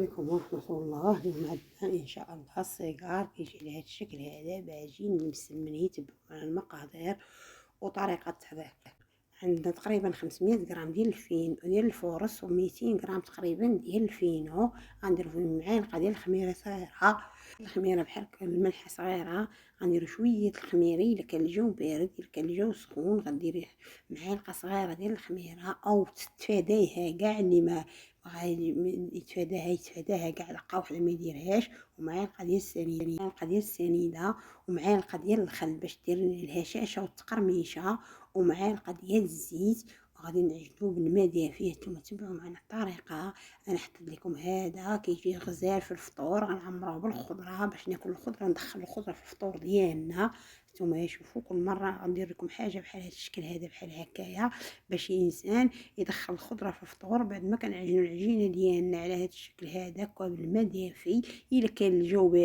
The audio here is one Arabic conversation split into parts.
عليكم ورحمة الله. اليوم عندنا إن شاء الله الصقار كيجي على هاد الشكل هذا بعجين المسمن. تبعوا المقادير وطريقة التحضير. عندنا تقريبا 500 غرام ديال ديال الفورص و200 غرام تقريبا ديال الفينو. غنديرو فيهم معالقة ديال الخميرة صغيرة، الخميرة بحال الملحة صغيرة. غنديرو شوية الخميري إلا كان الجو بارد، إلا كان الجو سخون غديري معالقة صغيرة ديال الخميرة، أو تتفاديها كاع اللي ما يتفاداها كاع دقة وحدة ما يديرهاش. ومعالقة ديال السنيدة، معالقة ديال السنيدة، ومعالقة ديال الخل باش دير الهشاشة والتقرميشة، ومعالقة ديال الزيت. وغادي نعجنو بالماء دافي. نتوما تبعوا معنا الطريقه. انا حطيت لكم هذا كيجي غزال في الفطور، غنعمروه بالخضره باش ناكل الخضره، ندخل الخضره في الفطور ديالنا. نتوما شوفوا كل مره غندير لكم حاجه بحال هذا الشكل هذا بحال هكايا باش الانسان يدخل الخضره في الفطور. بعد ما كنعجنوا العجينه ديالنا على هذا الشكل هذا بالماء دافي. الا كان الجو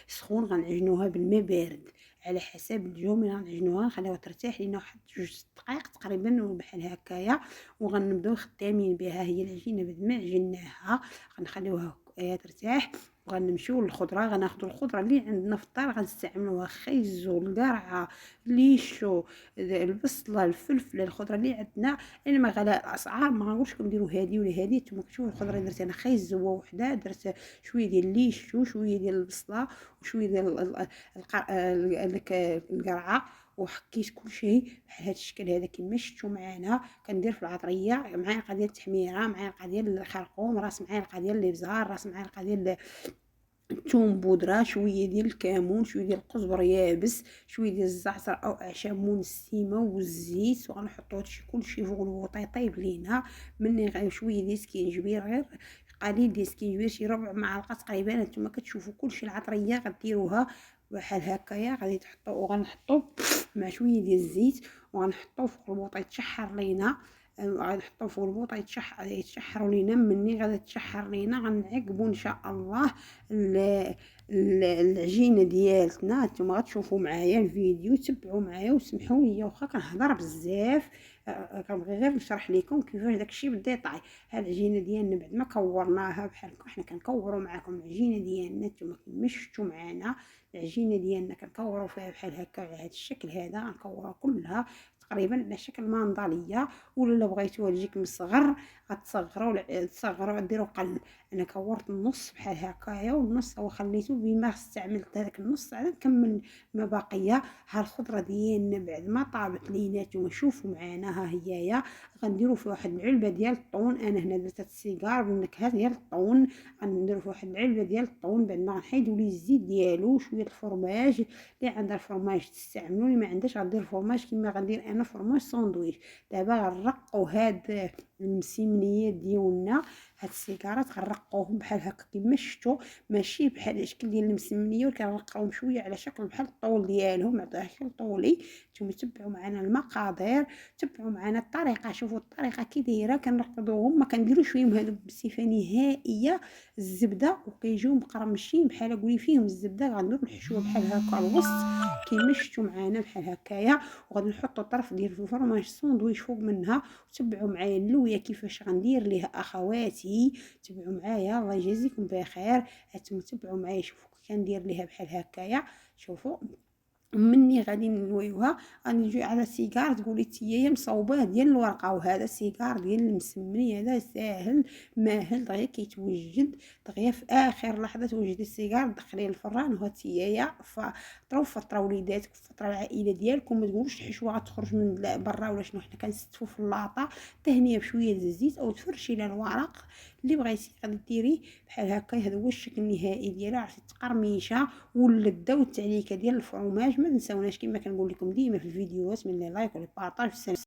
سخون غنعجنوها بالماء بارد على حسب الجو. ملي غنعجنوها نخليوها ترتاح لينا واحد 2 دقائق تقريبا وبحال هكايا، وغنبداو خدامين بها. هي العجينه بعد ما عجناها غنخليوها ترتاح، وغنمشيو للخضره. غناخذوا الخضره اللي عندنا في الدار غنستعملوها: خيزو، القرعه، ليشو، البصله، الفلفل، الخضره اللي عندنا. انا ما غلاء الاسعار ما غنقولش لكم ديروا هذه ولا هذه. نتوما كتشوفوا الخضره اللي درت انا: خيزو وحده، درت شويه ديال الليشو، شويه ديال البصله، وشويه ديال القرعه، وحكيت كلشي بحال هذا الشكل هذا كما شفتوا معنا. كندير في العطريه معلقه ديال التحميره، معلقه ديال الخرقوم، راس معلقه ديال الابزار، راس معلقه ديال الثوم بودره، شويه ديال الكمون، شويه ديال القزبر يابس، شويه ديال الزعتر او اعشاب منسمه، والزيت. وغنحطوا هادشي كلشي فوق الوطا يطيب لينا. مني شويه ديال السكينجبير، غير قليل ديال السكينجبير، شي ربع معلقه تقريبا. نتوما كتشوفوا كلشي العطريه غديروها بحال هكايا. غادي تحطوا وغنحطوا مع شويه ديال الزيت، وغنحطوه فوق البوطه يتشحر لينا. غنحطوه فوق البوطه يتشحروا لينا. مني غادي تشحر لينا غنعقبوا ان شاء الله العجينه ديالتنا. نتوما غتشوفوا معايا الفيديو، تبعوا معايا وسمحوا لي واخا كنهضر بزاف. كنبغي غير نشرح لكم كيفاش داكشي بالديطاي. هاد العجينه ديالنا بعد ما كورناها بحال هكا، حنا كنكوروا معكم العجينه ديالنا. نتوما كما شفتوا معنا العجينه ديالنا كنكوروا فيها بحال هكا على هذا الشكل هذا. غنكوروها كلها تقريبا على شكل منداليه، ولا بغيتوها تجيك مصغر تصغروا ديروا قل. انا كورت النص بحال هكايا، والنص هو خليته بما استعملت هذاك النص عاد نكمل ما باقيه. ها الخضره ديالنا بعد ما طابت لينا نتوما شوفوا معنا. ها هيايا غنديروا في واحد العلبه ديال الطون. انا هنا درت السيجار بالنكهه ديال الطون. غنديروا في واحد العلبه ديال الطون. بعد ما غنحيدوا ليه الزيت ديالو، شويه الفرماج اللي عندها الفرماج تستعملوا، اللي ما عندهاش غدير فرماج كما غندير انا فرماج ساندويتش. دابا غنرقوا هاد المسمنيات ديالنا، هاد السيجارات غنرقوهم بحال هكا كما شفتوا، ماشي بحال الشكل ديال المسمنيه، ولكن غنرقوهم شويه على شكل بحال الطول ديالهم، على شكل طولي. نتوما تبعوا معنا المقادير، تبعوا معنا الطريقه. شوفوا الطريقه كي دايره. كنرقدوهم، ما كنديروش فيهم هادو بصفه نهائيه الزبده، وكيجيو مقرمشين بحال قولي فيهم الزبده. غنديروا الحشوه بحال هكا الوسط كما شفتوا معنا بحال هكايا، وغادي نحطوا طرف ديال الفرماج ساندويتش فوق منها. وتبعوا معايا اللويه كيفاش غندير ليها اخواتي. تبعوا معايا الله يجازيكم بخير. هانتوما تبعوا معايا شوفوا كندير ليها بحال هكايا. شوفوا مني غادي نلويوها. غنجي على سيجار تقولي تيايا مصوباه ديال الورقه، وهذا سيجار ديال المسمني. هذا ساهل ماهل دغيا كيتوجد دغيا في اخر لحظه. توجدي السيجار دخليه الفران وها تيايا. فطروا فتره وليداتكم، فتره العائله ديالكم. ما تقولوش الحشوه غتخرج من برا ولا شنو. حنا كنستفوا في اللاطه تهنيه بشويه ديال الزيت، او تفرشي لها الورق اللي بغيتي غادي ديريه بحال هكا. هذا هو الشكل النهائي ديالها. عرفتي التقرميشه واللذه والتعليكه ديال الفرماج. ما تنساوناش كما كنقول لكم ديما في الفيديوهات من لي لايك ولي بارطاج.